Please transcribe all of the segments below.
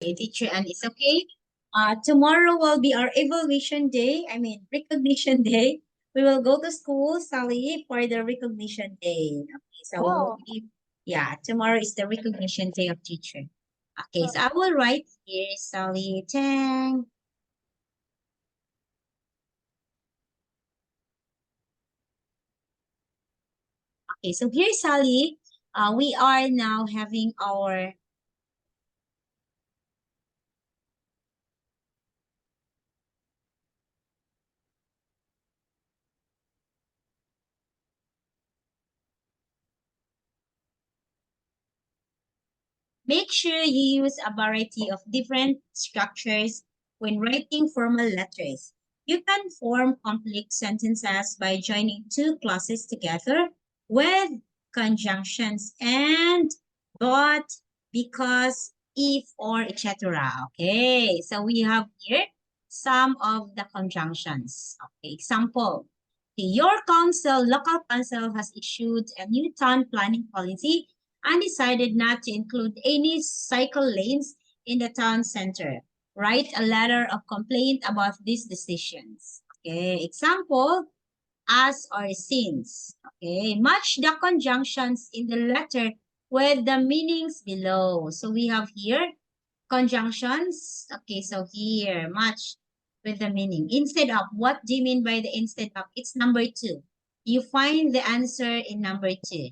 Okay, teacher, and it's okay. Tomorrow will be our evaluation day. I mean, recognition day. We will go to school, Sally, for the recognition day. Okay, so Oh, yeah, tomorrow is the recognition day of teacher. Okay, so I will write here, Sally Tang. Okay, so here, Sally, we are now having our make sure you use a variety of different structures when writing formal letters. You can form complex sentences by joining two clauses together with conjunctions and, but, because, if, or etc. Okay, so we have here some of the conjunctions. Okay, example. Okay, your council, local council has issued a new town planning policy and decided not to include any cycle lanes in the town center. Write a letter of complaint about these decisions. Okay, example, as or since. Okay, match the conjunctions in the letter with the meanings below. So we have here conjunctions. Okay, so here, match with the meaning. Instead of, what do you mean by the instead of? It's number two. You find the answer in number two.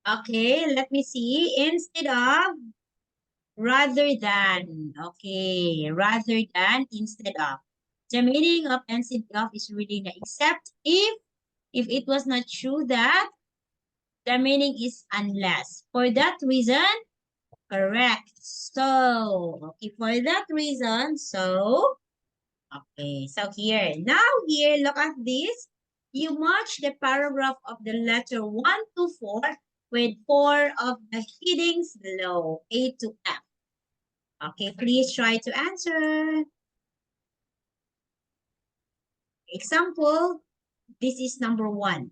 Okay, let me see. Instead of, rather than. Okay, rather than, instead of. The meaning of instead of is really the except if it was not true that the meaning is unless. For that reason, correct. So, okay, for that reason, so, okay, so here, now here, look at this. You match the paragraph of the letter 1 to 4 with 4 of the headings below, A to F. Okay, please try to answer. Example, this is number 1.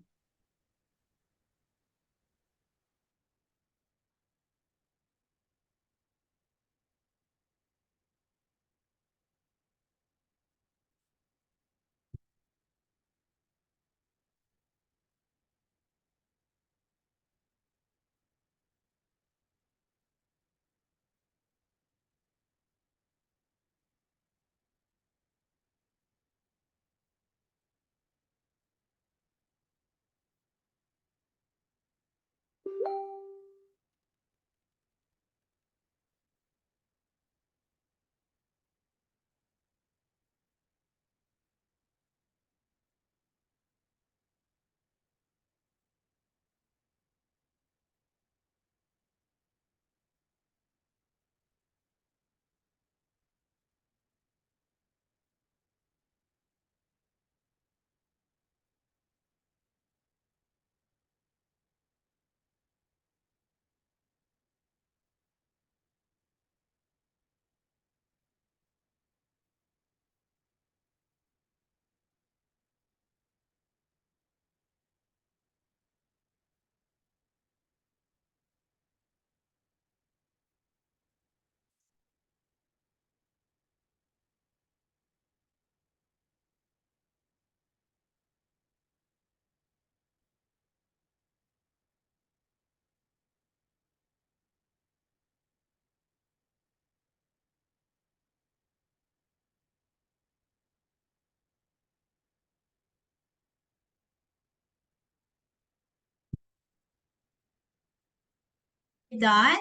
Done?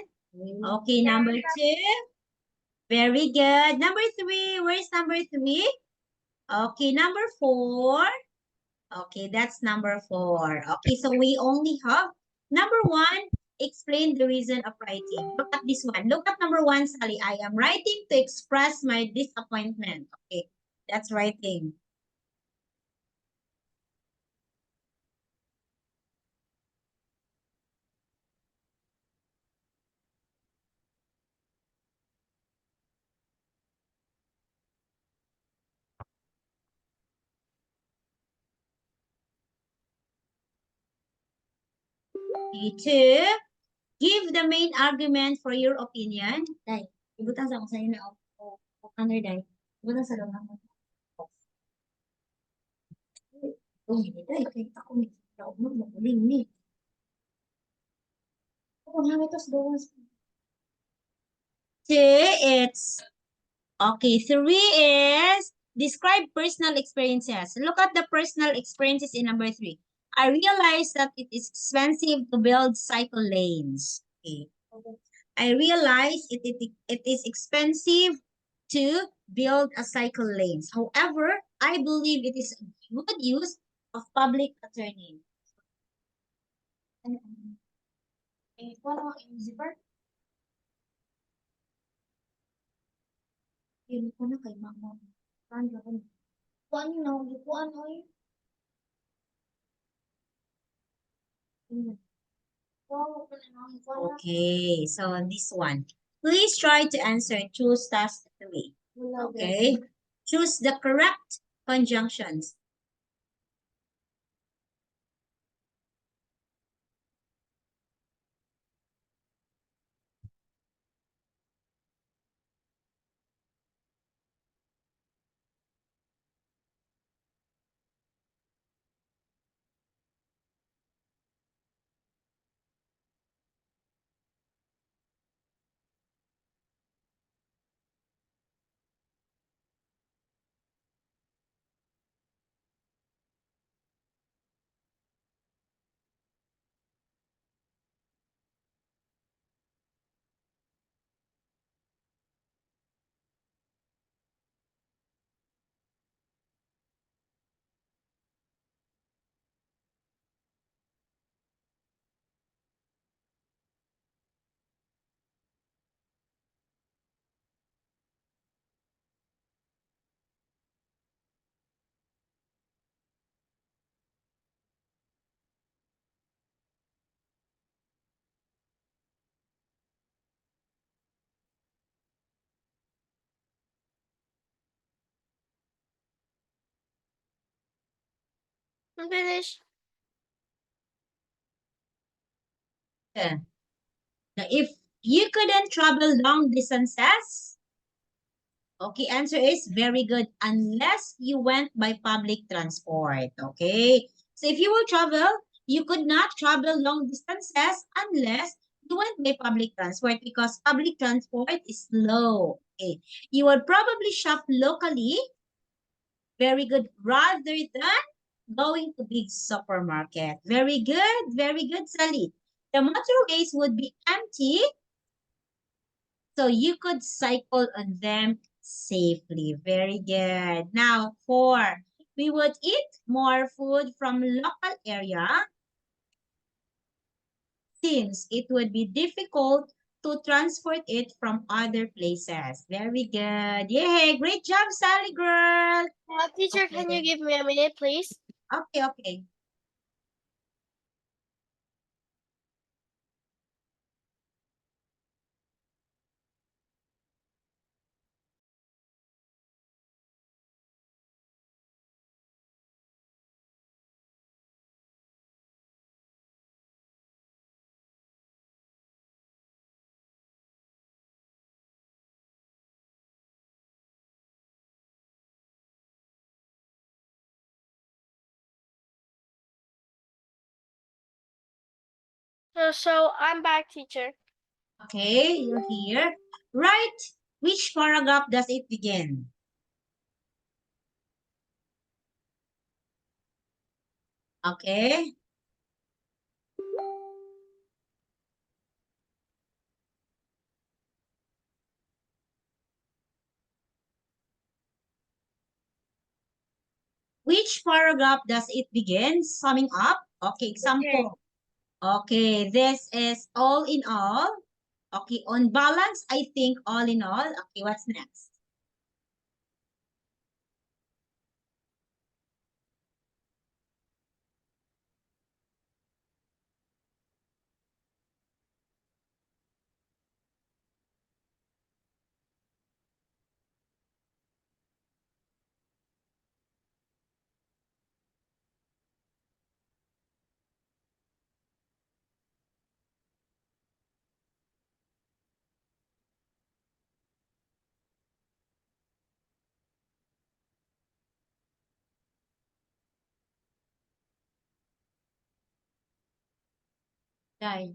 Okay, number 2. Very good. Number 3, where's number 3? Okay, number 4. Okay, that's number 4. Okay, so we only have number 1, explain the reason of writing. Look at this one. Look at number 1, Sally. I am writing to express my disappointment. Okay, that's writing. Okay, 2, give the main argument for your opinion. Day, ibutang sa ako sa'yo na ano, Day? Ibutang sa loob ako. Oh, hindi, Day. Kaya ako ni. Loob mo, makuling ni. Ako, hangit sa doon. 2, it's okay. 3 is describe personal experiences. Look at the personal experiences in number 3. I realized that it is expensive to build cycle lanes. Okay. I realize it is expensive to build a cycle lanes. However, I believe it is a good use of public attorney. Wala yung zipper? Yun ko na kay mama. Paano ko? Kuan na, kuan oy. Okay, so this one. Please try to answer. Choose task 3. Okay. Choose the correct conjunctions. I'm finished. Yeah. Now, if you couldn't travel long distances, okay, answer is very good. Unless you went by public transport. Okay. So if you will travel, you could not travel long distances unless you went by public transport because public transport is slow. Okay. You would probably shop locally, very good, rather than going to big supermarket. Very good, Sally. The motorways would be empty, so you could cycle on them safely. Very good. Now, four, we would eat more food from local area since it would be difficult to transport it from other places. Very good. Yay, great job, Sally girl. Teacher, can you Okay, give me a minute, please? okay. So I'm back, teacher. Okay, you're here. Right. Which paragraph does it begin? Okay. Which paragraph does it begin? Summing up. Okay, Okay. example. Okay, this is all in all. Okay, on balance, I think all in all. Okay, what's next? Dai.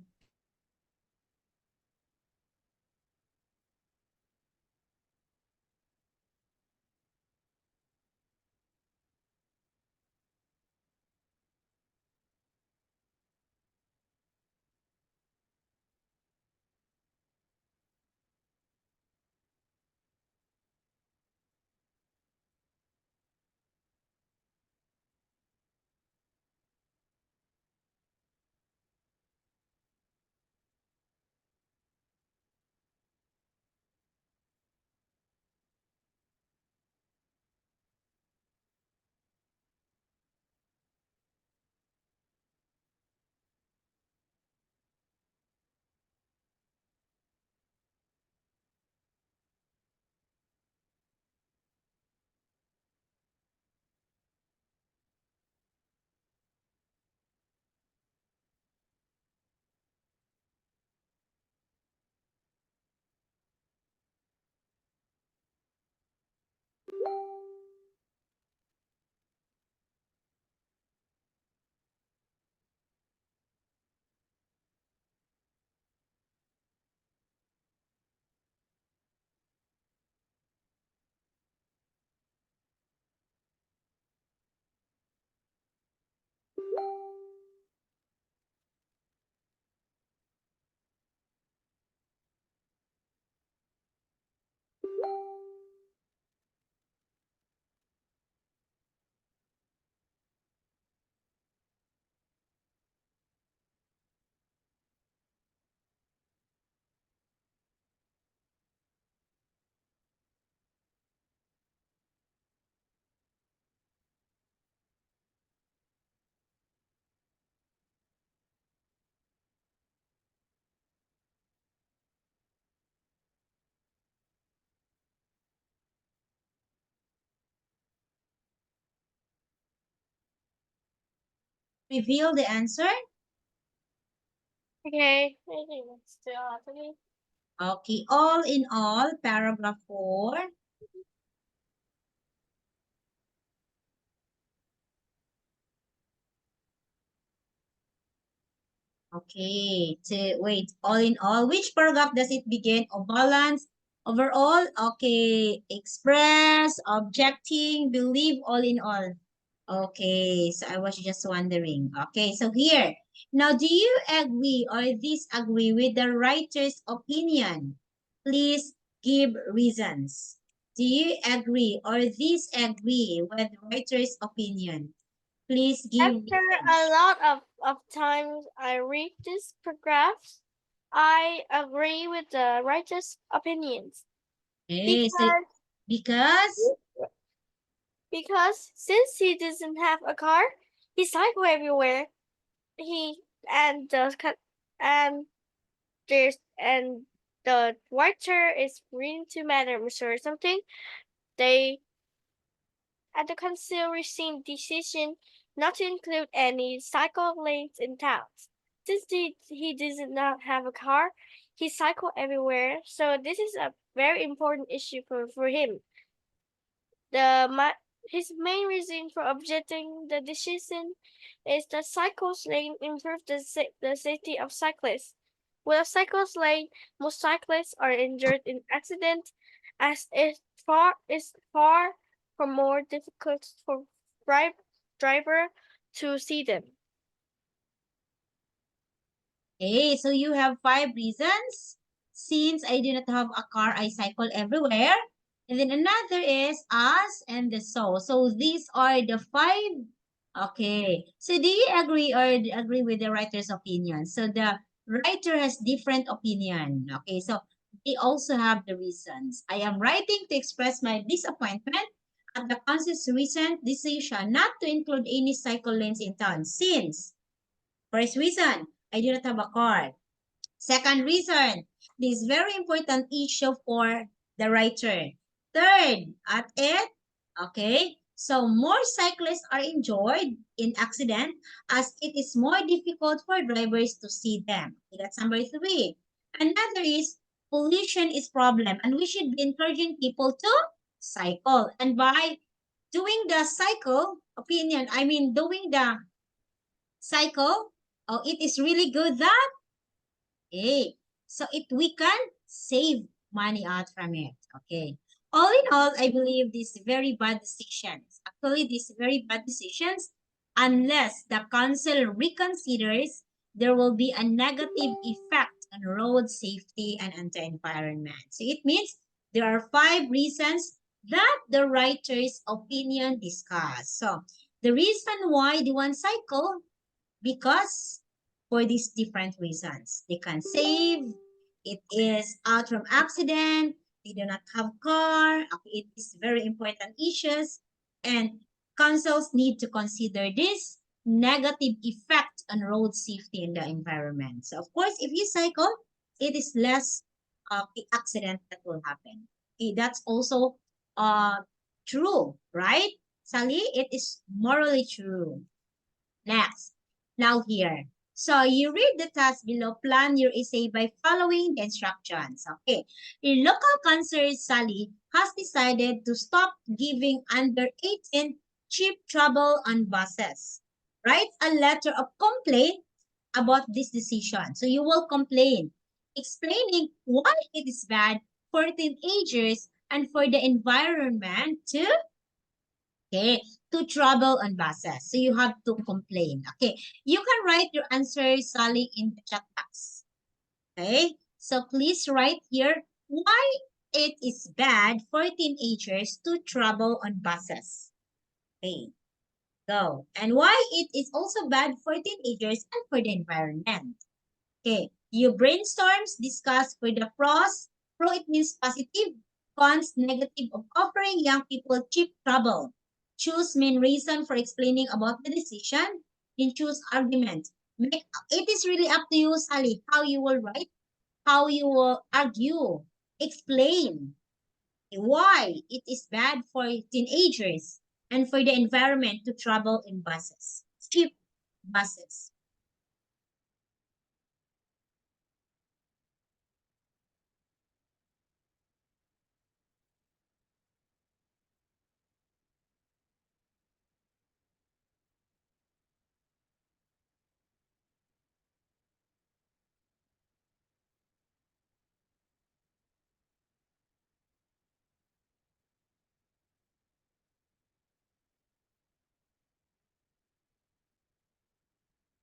reveal the answer? Okay. I think it's still happening. Okay, all in all, paragraph 4. Okay, wait, all in all, which paragraph does it begin? O balance, overall, okay, express, objecting, believe, all in all. Okay, so I was just wondering. Okay, so here, now do you agree or disagree with the writer's opinion? Please give reasons. Do you agree or disagree with the writer's opinion? Please give After a reasons. lot of times I read these paragraphs, I agree with the writer's opinions Okay, so because because since he doesn't have a car, he cycle everywhere. He and the co- and there's and the writer is reading to madams or something. They at the council recent decision not to include any cycle lanes in towns. Since he does not have a car, he cycle everywhere, so this is a very important issue for him. His main reason for objecting the decision is that cycles lane improve the safety of cyclists. With a cycles lane, most cyclists are injured in accidents, as it's far from more difficult for driver to see them. okay, so you have 5 reasons. Since I do not have a car, I cycle everywhere. And then another is us and the so. So these are the 5. Okay. So do you agree or agree with the writer's opinion? So the writer has different opinion. Okay. So they also have the reasons. I am writing to express my disappointment at the council's recent decision not to include any cycle lanes in town since first reason, I do not have a car. Second reason, this is very important issue for the writer. Third, at it, okay, so more cyclists are injured in accident as it is more difficult for drivers to see them. Okay, that's number 3. Another is pollution is problem and we should be encouraging people to cycle. And by doing the cycle opinion, I mean doing the cycle, oh, it is really good that, okay, so we can save money out from it, okay. All in all, I believe these very bad decisions, actually these very bad decisions, unless the council reconsiders, there will be a negative effect on road safety and anti-environment. So it means there are 5 reasons that the writer's opinion discuss. So the reason why they want cycle, because for these different reasons. They can save, it is out from accident, they do not have car, it is very important issues, and councils need to consider this negative effect on road safety and the environment. So of course, if you cycle, it is less accident that will happen. Okay, that's also uh, true, right? Sally, it is morally true. Next, now here. So you read the task below, plan your essay by following the instructions. Okay. The local councillor Sally has decided to stop giving under 18 cheap travel on buses. Write a letter of complaint about this decision. So you will complain, explaining why it is bad for teenagers and for the environment to, okay, to travel on buses. So you have to complain. Okay, you can write your answer, Sally, in the chat box. Okay, so please write here why it is bad for teenagers to travel on buses. Okay, go. And why it is also bad for teenagers and for the environment. Okay, you brainstorms, discuss for the pros. Pro, it means positive. Cons, negative of offering young people cheap travel. Choose main reason for explaining about the decision. Then choose argument. It is really up to you, Sally, how you will write, how you will argue, explain why it is bad for teenagers and for the environment to travel in buses. Cheap buses?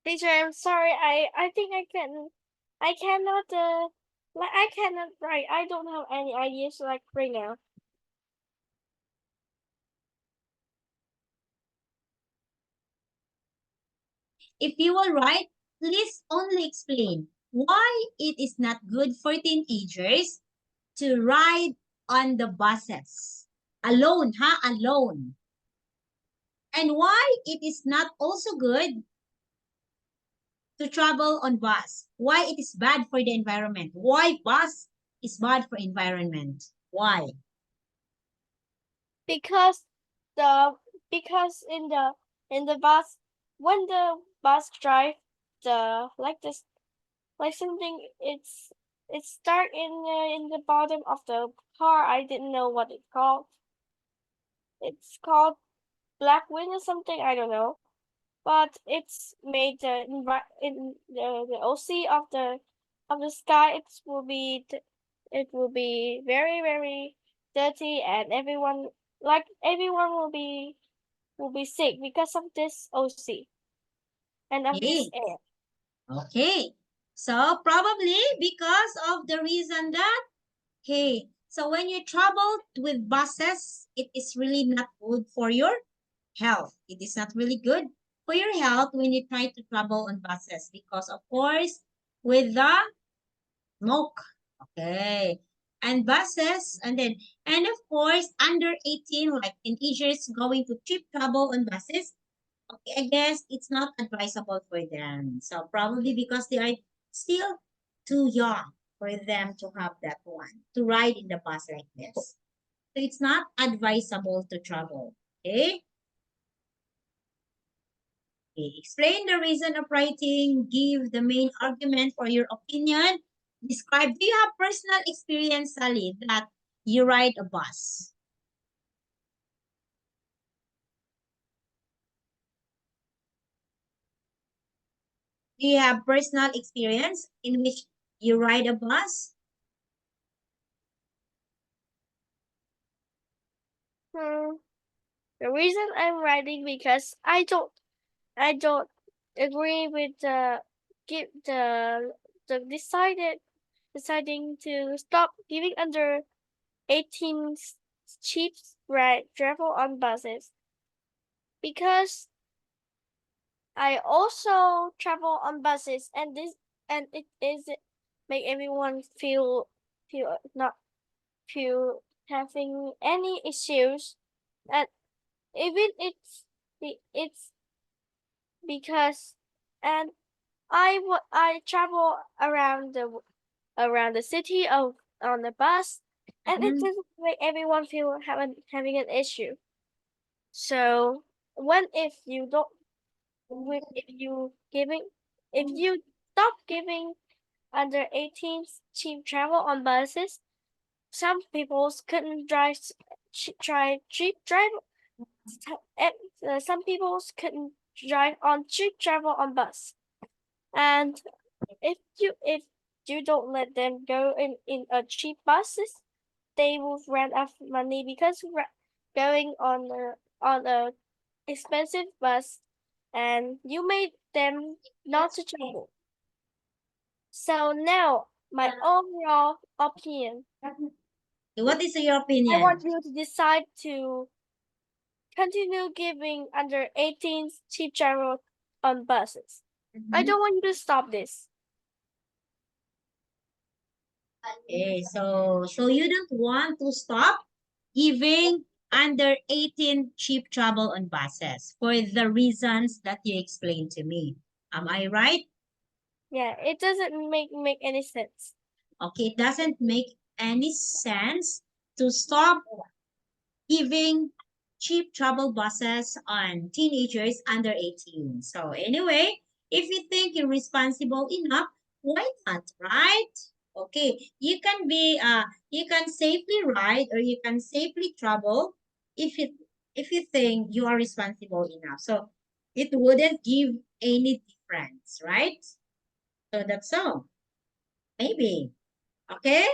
Teacher, I'm sorry. I think I cannot like I cannot write. I don't have any ideas like right now. If you will write, please only explain why it is not good for teenagers to ride on the buses. Alone, alone. And why it is not also good to travel on bus. Why it is bad for the environment. Why bus is bad for environment. Why? Because the because in the bus when the bus drive the like this like something it's start in the bottom of the car. I didn't know what it's called. It's called black wind or something. I don't know. But it's made in the OC of the sky. It will be very dirty, and everyone will be sick because of this OC and of this Okay. air. Okay. So probably because of the reason that, hey, so when you travel with buses, it is really not good for your health. It is not really good for your health when you try to travel on buses because, of course, with the smoke. Okay. And buses, and of course, under 18, like teenagers going to trip travel on buses, okay, I guess it's not advisable for them. So probably because they are still too young for them to have that one, to ride in the bus like this. So it's not advisable to travel. Okay? Okay. Explain the reason of writing, give the main argument for your opinion. Describe, do you have personal experience, Sally, that you ride a bus? Do you have personal experience in which you ride a bus? Hmm. The reason I'm writing because I don't agree with give the deciding to stop giving under 18 cheap ride travel on buses because I also travel on buses and it is make everyone feel not feel having any issues and even it's because and I travel around the city of on the bus and it Mhm. doesn't make everyone feel having an issue. So when if you don't if you giving if you stop giving under 18s cheap travel on buses, some people couldn't try cheap drive. Some people couldn't drive on cheap travel on bus, and if you don't let them go in a cheap buses, they will run out of money because going on a expensive bus, and you made them not to travel. So now, my overall opinion, What is your I opinion? want you to decide to continue giving under 18s cheap travel on buses. I Mhm. don't want you to stop this. Okay, so you don't want to stop giving under 18 cheap travel on buses for the reasons that you explained to me. Am I right? Yeah, it doesn't make any sense. Okay, it doesn't make any sense to stop giving cheap travel buses on teenagers under 18. So anyway, if you think you're responsible enough, why not, right? Okay, you can safely ride or you can safely travel if you think you are responsible enough. So it wouldn't give any difference, right? So that's all. Maybe. Okay?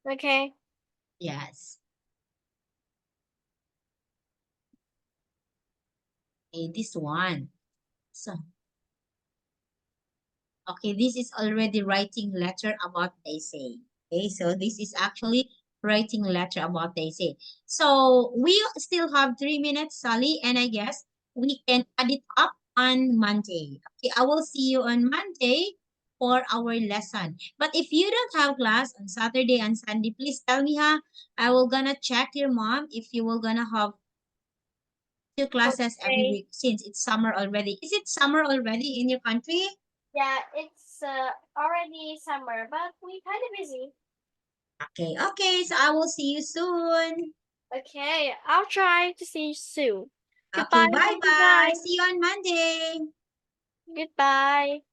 Okay. Yes. Okay, this one. So, okay, this is already writing letter about the essay. Okay, so this is actually writing letter about the essay. So we still have 3 minutes, Sally, and I guess we can add it up on Monday. Okay, I will see you on Monday for our lesson. But if you don't have class on Saturday and Sunday, please tell me, huh? I will gonna check your mom if you will gonna have two classes every Okay. week since it's summer already. Is it summer already in your country? Yeah, it's already summer, but we kind of busy. Okay, okay, so I will see you soon. Okay, I'll try to see you soon. Okay, Goodbye, bye thank you bye. guys. See you on Monday. Goodbye.